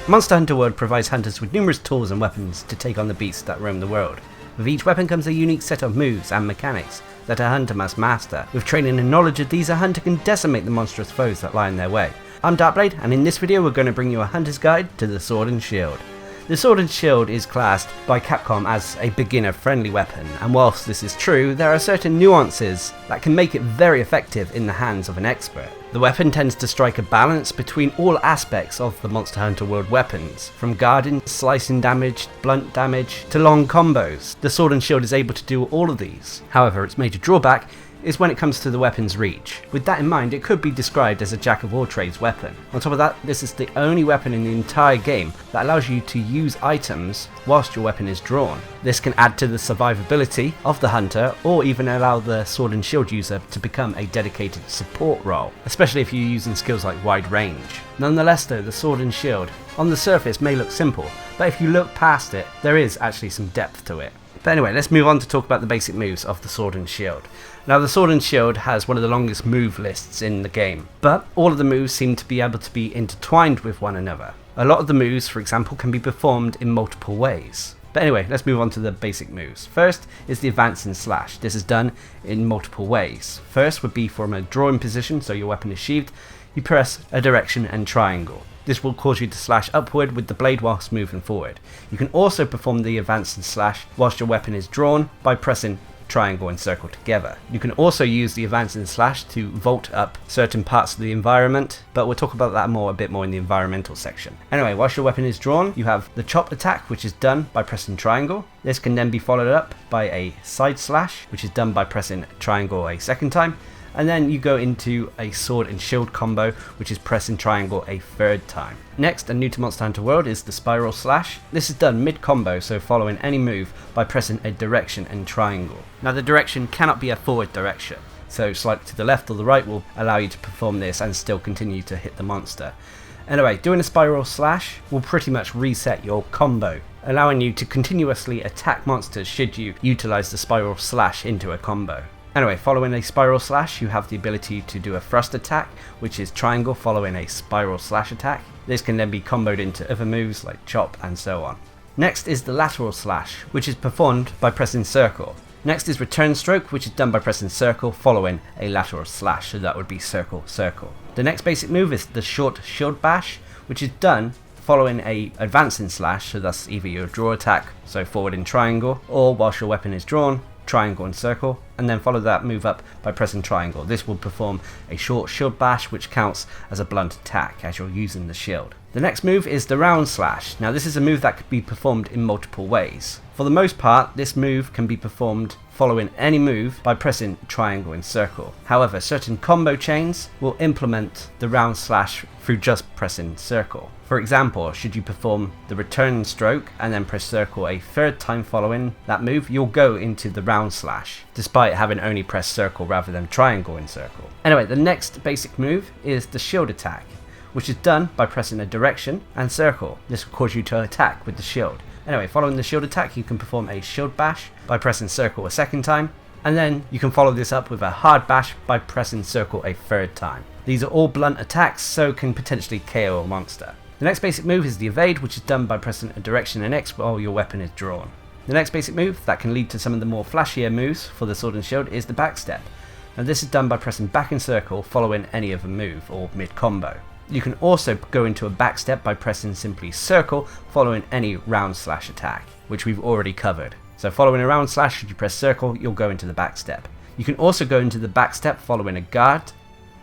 Monster Hunter World provides hunters with numerous tools and weapons to take on the beasts that roam the world. With each weapon comes a unique set of moves and mechanics that a hunter must master. With training and knowledge of these, a hunter can decimate the monstrous foes that lie in their way. I'm Darcblade, and in this video we're going to bring you a hunter's guide to the Sword and Shield. The Sword and Shield is classed by Capcom as a beginner-friendly weapon, and whilst this is true, there are certain nuances that can make it very effective in the hands of an expert. The weapon tends to strike a balance between all aspects of the Monster Hunter World weapons, from guarding, slicing damage, blunt damage, to long combos. The Sword and Shield is able to do all of these. However, its major drawback is when it comes to the weapon's reach. With that in mind, it could be described as a jack-of-all-trades weapon. On top of that, this is the only weapon in the entire game that allows you to use items whilst your weapon is drawn. This can add to the survivability of the hunter, or even allow the Sword and Shield user to become a dedicated support role, especially if you're using skills like wide range. Nonetheless though, the Sword and Shield on the surface may look simple, but if you look past it, there is actually some depth to it. But anyway, let's move on to talk about the basic moves of the Sword and Shield. Now, the Sword and Shield has one of the longest move lists in the game, but all of the moves seem to be able to be intertwined with one another. A lot of the moves, for example, can be performed in multiple ways. But anyway, let's move on to the basic moves. First is the advance and slash. This is done in multiple ways. First would be from a drawing position, so your weapon is sheathed. You press a direction and triangle. This will cause you to slash upward with the blade whilst moving forward. You can also perform the advance and slash whilst your weapon is drawn by pressing triangle and circle together. You can also use the advance and slash to vault up certain parts of the environment, but we'll talk about that a bit more in the environmental section. Anyway, whilst your weapon is drawn, you have the chop attack, which is done by pressing triangle. This can then be followed up by a side slash, which is done by pressing triangle a second time. And then you go into a sword and shield combo, which is pressing triangle a third time. Next, and new to Monster Hunter World, is the spiral slash. This is done mid-combo, so following any move by pressing a direction and triangle. Now the direction cannot be a forward direction, so slightly to the left or the right will allow you to perform this and still continue to hit the monster. Anyway, doing a spiral slash will pretty much reset your combo, allowing you to continuously attack monsters should you utilize the spiral slash into a combo. Anyway, following a spiral slash, you have the ability to do a thrust attack, which is triangle following a spiral slash attack. This can then be comboed into other moves like chop and so on. Next is the lateral slash, which is performed by pressing circle. Next is return stroke, which is done by pressing circle following a lateral slash, so that would be circle, circle. The next basic move is the short shield bash, which is done following a advancing slash, so that's either your draw attack, so forward in triangle, or whilst your weapon is drawn, triangle and circle, and then follow that move up by pressing triangle. This will perform a short shield bash, which counts as a blunt attack as you're using the shield. The next move is the round slash. Now this is a move that could be performed in multiple ways. For the most part, this move can be performed following any move by pressing triangle and circle. However, certain combo chains will implement the round slash through just pressing circle. For example, should you perform the return stroke and then press circle a third time following that move, you'll go into the round slash, despite having only pressed circle rather than triangle and circle. Anyway, the next basic move is the shield attack, which is done by pressing a direction and circle. This will cause you to attack with the shield. Anyway, following the shield attack, you can perform a shield bash by pressing circle a second time, and then you can follow this up with a hard bash by pressing circle a third time. These are all blunt attacks, so can potentially KO a monster. The next basic move is the evade, which is done by pressing a direction and X while your weapon is drawn. The next basic move that can lead to some of the more flashier moves for the Sword and Shield is the backstep. Now this is done by pressing back and circle following any other move or mid-combo. You can also go into a backstep by pressing simply circle following any round slash attack, which we've already covered. So following a round slash, should you press circle, you'll go into the backstep. You can also go into the backstep following a guard,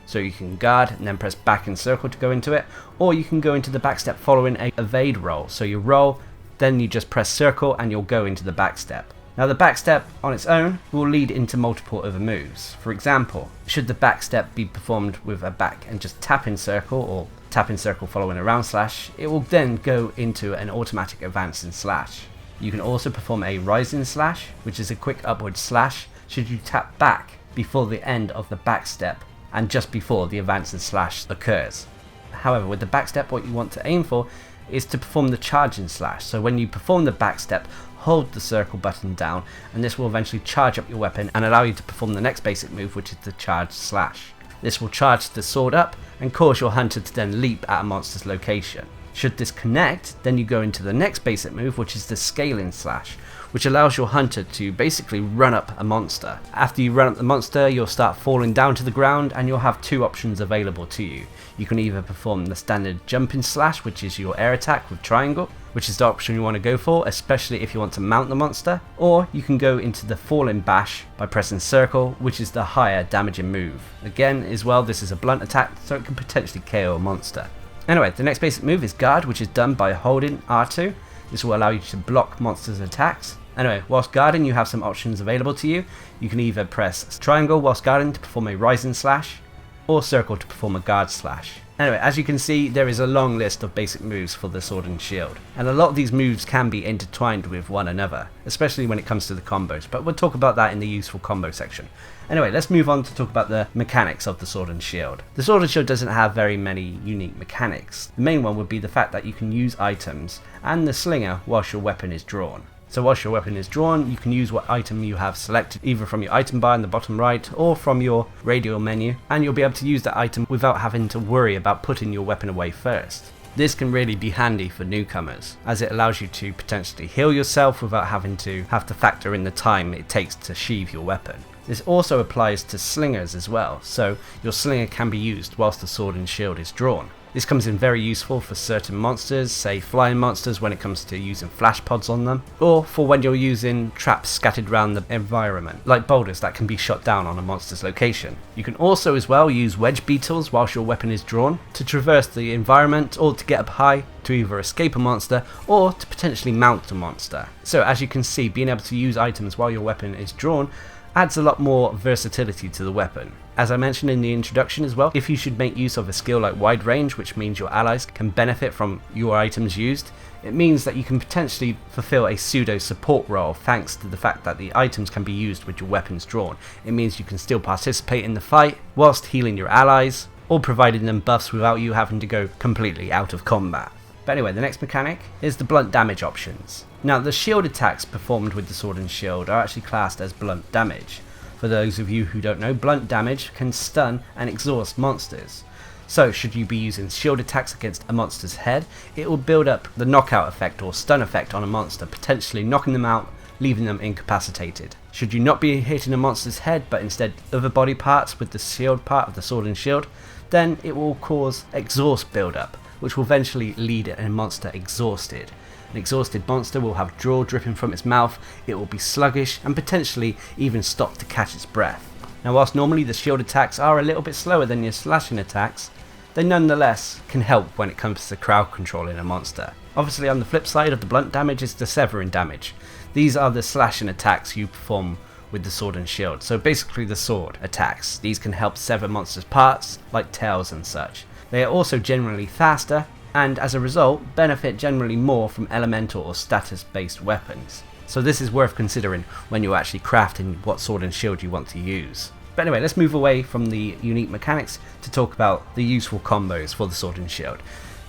so you can guard and then press back and circle to go into it, or you can go into the backstep following a evade roll. So you roll, then you just press circle and you'll go into the backstep. Now the backstep on its own will lead into multiple other moves. For example, should the backstep be performed with a back and just tap in circle, or tap in circle following a round slash, it will then go into an automatic advancing slash. You can also perform a rising slash, which is a quick upward slash should you tap back before the end of the backstep and just before the advancing slash occurs. However, with the backstep, what you want to aim for is to perform the charging slash. So when you perform the backstep, hold the circle button down, and this will eventually charge up your weapon and allow you to perform the next basic move, which is the charge slash. This will charge the sword up and cause your hunter to then leap at a monster's location. Should this connect, then you go into the next basic move, which is the scaling slash, which allows your hunter to basically run up a monster. After you run up the monster, you'll start falling down to the ground, and you'll have two options available to you. You can either perform the standard jumping slash, which is your air attack with triangle, which is the option you want to go for, especially if you want to mount the monster, or you can go into the falling bash by pressing circle, which is the higher damaging move. Again, as well, this is a blunt attack, so it can potentially KO a monster. Anyway, the next basic move is guard, which is done by holding R2. This will allow you to block monsters' attacks. Anyway, whilst guarding, you have some options available to you. You can either press triangle whilst guarding to perform a rising slash, or circle to perform a guard slash. Anyway, as you can see, there is a long list of basic moves for the sword and shield, and a lot of these moves can be intertwined with one another, especially when it comes to the combos, but we'll talk about that in the useful combo section. Anyway, let's move on to talk about the mechanics of the sword and shield. The sword and shield doesn't have very many unique mechanics. The main one would be the fact that you can use items and the slinger whilst your weapon is drawn. So whilst your weapon is drawn, you can use what item you have selected, either from your item bar in the bottom right or from your radial menu, and you'll be able to use that item without having to worry about putting your weapon away first. This can really be handy for newcomers, as it allows you to potentially heal yourself without having to factor in the time it takes to sheathe your weapon. This also applies to slingers as well, so your slinger can be used whilst the sword and shield is drawn. This comes in very useful for certain monsters, say flying monsters when it comes to using flash pods on them, or for when you're using traps scattered around the environment, like boulders that can be shot down on a monster's location. You can also as well use wedge beetles whilst your weapon is drawn to traverse the environment or to get up high to either escape a monster or to potentially mount a monster. So as you can see, being able to use items while your weapon is drawn adds a lot more versatility to the weapon. As I mentioned in the introduction as well, if you should make use of a skill like wide range, which means your allies can benefit from your items used, it means that you can potentially fulfill a pseudo support role thanks to the fact that the items can be used with your weapons drawn. It means you can still participate in the fight whilst healing your allies or providing them buffs without you having to go completely out of combat. But anyway, the next mechanic is the blunt damage options. Now, the shield attacks performed with the sword and shield are actually classed as blunt damage. For those of you who don't know, blunt damage can stun and exhaust monsters. So should you be using shield attacks against a monster's head, it will build up the knockout effect or stun effect on a monster, potentially knocking them out, leaving them incapacitated. Should you not be hitting a monster's head but instead other body parts with the shield part of the sword and shield, then it will cause exhaust build-up, which will eventually lead a monster exhausted. An exhausted monster will have drool dripping from its mouth, it will be sluggish and potentially even stop to catch its breath. Now, whilst normally the shield attacks are a little bit slower than your slashing attacks, they nonetheless can help when it comes to crowd controlling a monster. Obviously, on the flip side of the blunt damage is the severing damage. These are the slashing attacks you perform with the sword and shield, so basically the sword attacks. These can help sever monsters' parts, like tails and such. They are also generally faster, and as a result benefit generally more from elemental or status based weapons. So this is worth considering when you're actually crafting what sword and shield you want to use. But anyway, let's move away from the unique mechanics to talk about the useful combos for the sword and shield.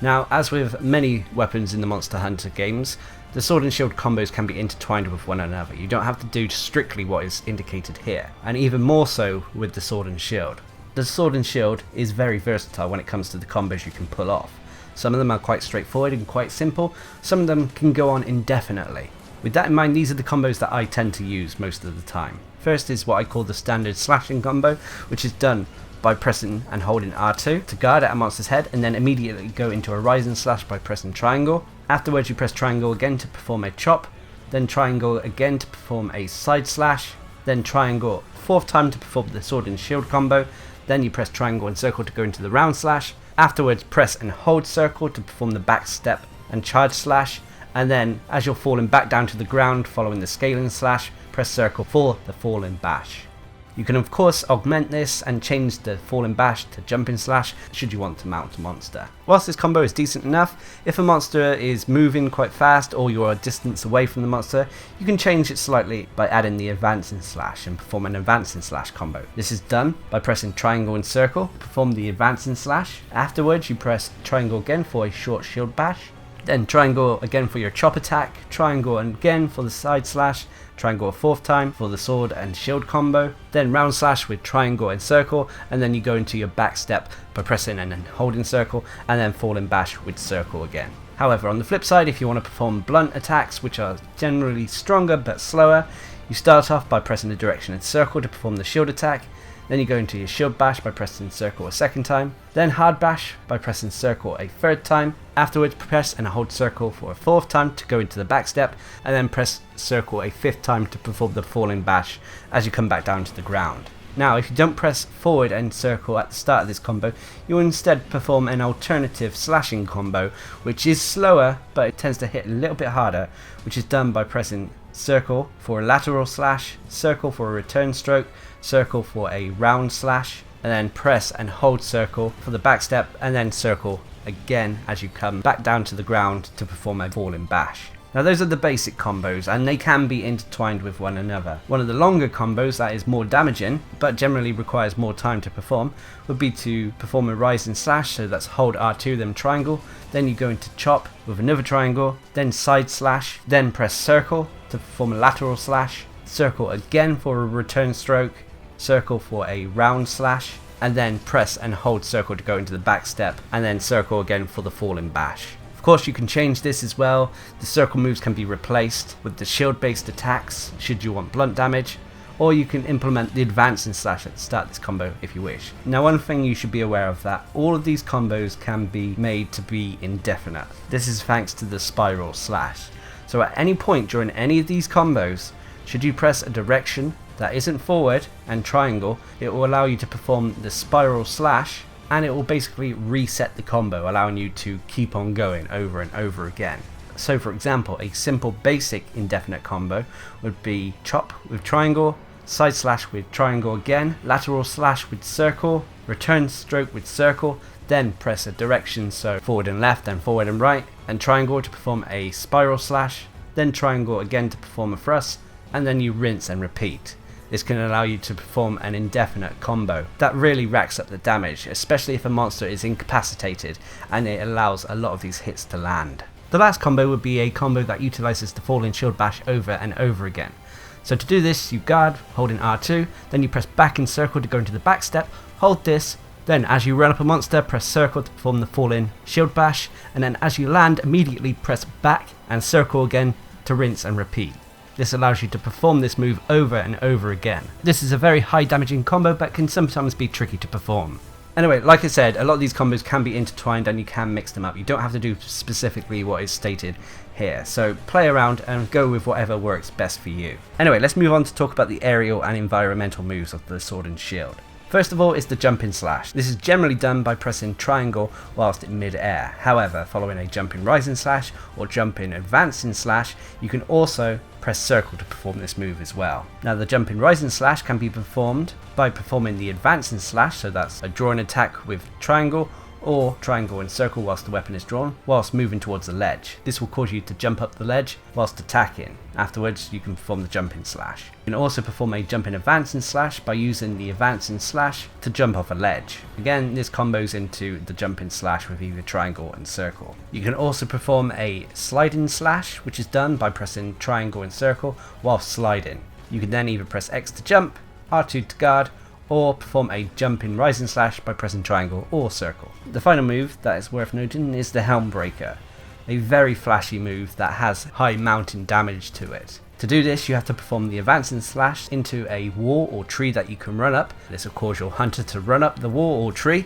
Now, as with many weapons in the Monster Hunter games, the sword and shield combos can be intertwined with one another. You don't have to do strictly what is indicated here, and even more so with the sword and shield. The sword and shield is very versatile when it comes to the combos you can pull off. Some of them are quite straightforward and quite simple, some of them can go on indefinitely. With that in mind, these are the combos that I tend to use most of the time. First is what I call the standard slashing combo, which is done by pressing and holding R2 to guard at a monster's head and then immediately go into a rising slash by pressing triangle. Afterwards you press triangle again to perform a chop, then triangle again to perform a side slash, then triangle fourth time to perform the sword and shield combo, then you press triangle and circle to go into the round slash. Afterwards press and hold circle to perform the back step and charge slash, and then as you're falling back down to the ground following the scaling slash, press circle for the falling bash. You can of course augment this and change the falling bash to jumping slash should you want to mount a monster. Whilst this combo is decent enough, if a monster is moving quite fast or you're a distance away from the monster, you can change it slightly by adding the advancing slash and perform an advancing slash combo. This is done by pressing triangle and circle to perform the advancing slash. Afterwards you press triangle again for a short shield bash, then triangle again for your chop attack, triangle again for the side slash, triangle a fourth time for the sword and shield combo, then round slash with triangle and circle, and then you go into your back step by pressing and then holding circle, and then falling bash with circle again. However, on the flip side, if you want to perform blunt attacks, which are generally stronger but slower, you start off by pressing the direction and circle to perform the shield attack, then you go into your shield bash by pressing circle a second time, then hard bash by pressing circle a third time, afterwards press and hold circle for a fourth time to go into the back step, and then press circle a fifth time to perform the falling bash as you come back down to the ground. Now, if you don't press forward and circle at the start of this combo, you will instead perform an alternative slashing combo, which is slower, but it tends to hit a little bit harder, which is done by pressing circle for a lateral slash, circle for a return stroke, circle for a round slash, and then press and hold circle for the back step, and then circle again as you come back down to the ground to perform a falling bash. Now those are the basic combos, and they can be intertwined with one another. One of the longer combos that is more damaging, but generally requires more time to perform, would be to perform a rising slash, so that's hold R2 then triangle, then you go into chop with another triangle, then side slash, then press circle to perform a lateral slash, circle again for a return stroke, circle for a round slash, and then press and hold circle to go into the back step, and then circle again for the falling bash. Of course, you can change this as well. The circle moves can be replaced with the shield based attacks should you want blunt damage, or you can implement the advancing slash at the start of this combo if you wish. Now, one thing you should be aware of, that all of these combos can be made to be indefinite. This is thanks to the spiral slash. So at any point during any of these combos, should you press a direction that isn't forward and triangle, it will allow you to perform the spiral slash, and it will basically reset the combo, allowing you to keep on going over and over again. So for example, a simple basic indefinite combo would be chop with triangle, side slash with triangle again, lateral slash with circle, return stroke with circle, then press a direction, so forward and left, then forward and right, and triangle to perform a spiral slash, then triangle again to perform a thrust, and then you rinse and repeat. This can allow you to perform an indefinite combo. That really racks up the damage, especially if a monster is incapacitated, and it allows a lot of these hits to land. The last combo would be a combo that utilizes the falling shield bash over and over again. So to do this, you guard, holding R2, then you press back in circle to go into the back step, hold this, then as you run up a monster, press circle to perform the falling shield bash, and then as you land, immediately press back and circle again to rinse and repeat. This allows you to perform this move over and over again. This is a very high damaging combo, but can sometimes be tricky to perform. Anyway, like I said, a lot of these combos can be intertwined and you can mix them up. You don't have to do specifically what is stated here. So play around and go with whatever works best for you. Anyway, let's move on to talk about the aerial and environmental moves of the sword and shield. First of all is the jumping slash. This is generally done by pressing triangle whilst in mid-air. However, following a jumping rising slash or jumping advancing slash, you can also press circle to perform this move as well. Now the jumping rising slash can be performed by performing the advancing slash, so that's a drawing attack with triangle, or triangle and circle whilst the weapon is drawn, whilst moving towards the ledge. This will cause you to jump up the ledge whilst attacking. Afterwards, you can perform the jumping slash. You can also perform a jumping advancing slash by using the advancing slash to jump off a ledge. Again, this combos into the jumping slash with either triangle and circle. You can also perform a sliding slash, which is done by pressing triangle and circle whilst sliding. You can then either press X to jump, R2 to guard, or perform a jumping rising slash by pressing triangle or circle. The final move that is worth noting is the Helm Breaker, a very flashy move that has high mountain damage to it. To do this, you have to perform the advancing slash into a wall or tree that you can run up. This will cause your hunter to run up the wall or tree,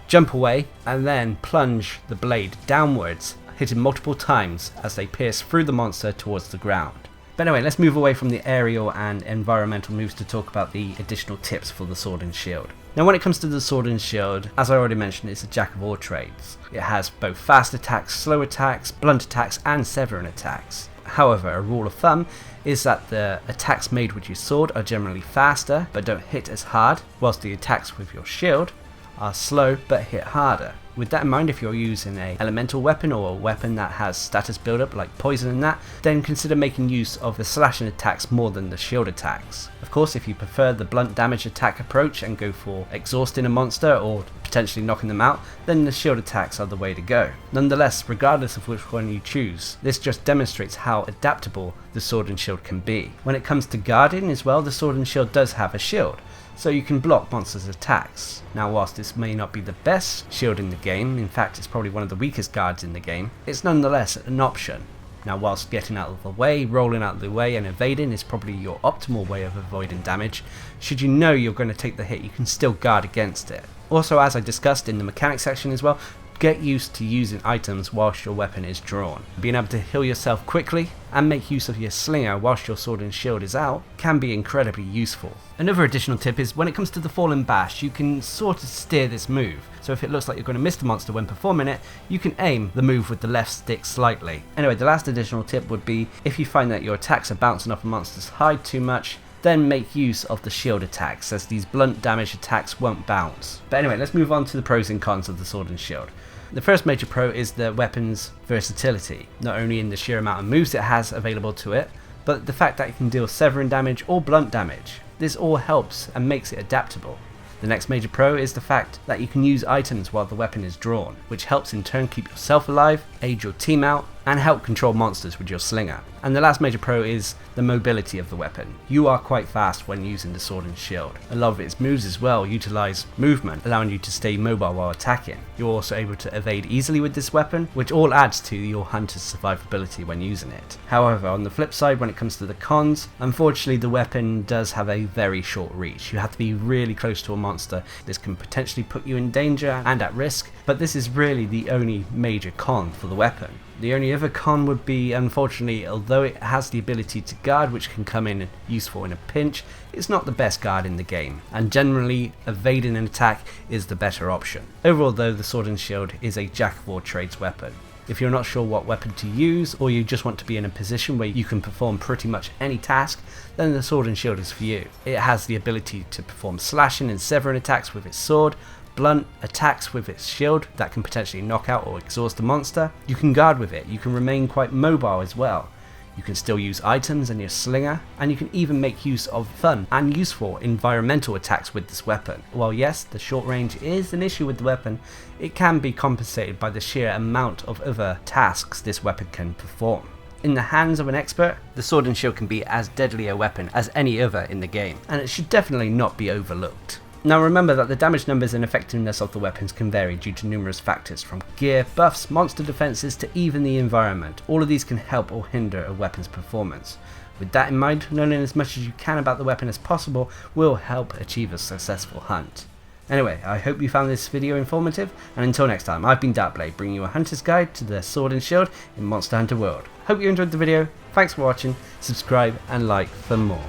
jump away, and then plunge the blade downwards, hitting multiple times as they pierce through the monster towards the ground. But anyway, let's move away from the aerial and environmental moves to talk about the additional tips for the sword and shield. Now when it comes to the sword and shield, as I already mentioned, it's a jack of all trades. It has both fast attacks, slow attacks, blunt attacks, and severing attacks. However, a rule of thumb is that the attacks made with your sword are generally faster but don't hit as hard, whilst the attacks with your shield are slow but hit harder. With that in mind, if you're using an elemental weapon or a weapon that has status buildup like poison and that, then consider making use of the slashing attacks more than the shield attacks. Of course, if you prefer the blunt damage attack approach and go for exhausting a monster or potentially knocking them out, then the shield attacks are the way to go. Nonetheless, regardless of which one you choose, this just demonstrates how adaptable the sword and shield can be. When it comes to guarding as well, the sword and shield does have a shield. so you can block monsters' attacks. Now whilst this may not be the best shield in the game, in fact it's probably one of the weakest guards in the game, it's nonetheless an option. Now whilst getting out of the way, rolling out of the way and evading is probably your optimal way of avoiding damage, should you know you're going to take the hit you can still guard against it. Also, as I discussed in the mechanics section as well, get used to using items whilst your weapon is drawn. Being able to heal yourself quickly and make use of your slinger whilst your sword and shield is out can be incredibly useful. Another additional tip is when it comes to the falling bash, you can sort of steer this move. So if it looks like you're going to miss the monster when performing it, you can aim the move with the left stick slightly. Anyway, the last additional tip would be if you find that your attacks are bouncing off a monster's hide too much, then make use of the shield attacks, as these blunt damage attacks won't bounce. But anyway, let's move on to the pros and cons of the sword and shield. The first major pro is the weapon's versatility, not only in the sheer amount of moves it has available to it, but the fact that it can deal severing damage or blunt damage. This all helps and makes it adaptable. The next major pro is the fact that you can use items while the weapon is drawn, which helps in turn keep yourself alive, aid your team out, and help control monsters with your slinger. And the last major pro is the mobility of the weapon. You are quite fast when using the sword and shield. A lot of its moves as well utilise movement, allowing you to stay mobile while attacking. You're also able to evade easily with this weapon, which all adds to your hunter's survivability when using it. However, on the flip side, when it comes to the cons, unfortunately the weapon does have a very short reach. You have to be really close to a monster. This can potentially put you in danger and at risk, but this is really the only major con for the weapon. The only other con would be, unfortunately, although it has the ability to guard, which can come in useful in a pinch, it's not the best guard in the game, and generally evading an attack is the better option. Overall though, the sword and shield is a jack of all trades weapon. If you're not sure what weapon to use, or you just want to be in a position where you can perform pretty much any task, then the sword and shield is for you. It has the ability to perform slashing and severing attacks with its sword, blunt attacks with its shield that can potentially knock out or exhaust a monster. You can guard with it, you can remain quite mobile as well. You can still use items and your slinger, and you can even make use of fun and useful environmental attacks with this weapon. While yes, the short range is an issue with the weapon, it can be compensated by the sheer amount of other tasks this weapon can perform. In the hands of an expert, the sword and shield can be as deadly a weapon as any other in the game, and it should definitely not be overlooked. Now remember that the damage numbers and effectiveness of the weapons can vary due to numerous factors, from gear, buffs, monster defenses to even the environment. All of these can help or hinder a weapon's performance. With that in mind, knowing as much as you can about the weapon as possible will help achieve a successful hunt. Anyway, I hope you found this video informative, and until next time, I've been Darcblade, bringing you a hunter's guide to the sword and shield in Monster Hunter World. Hope you enjoyed the video, thanks for watching, subscribe and like for more.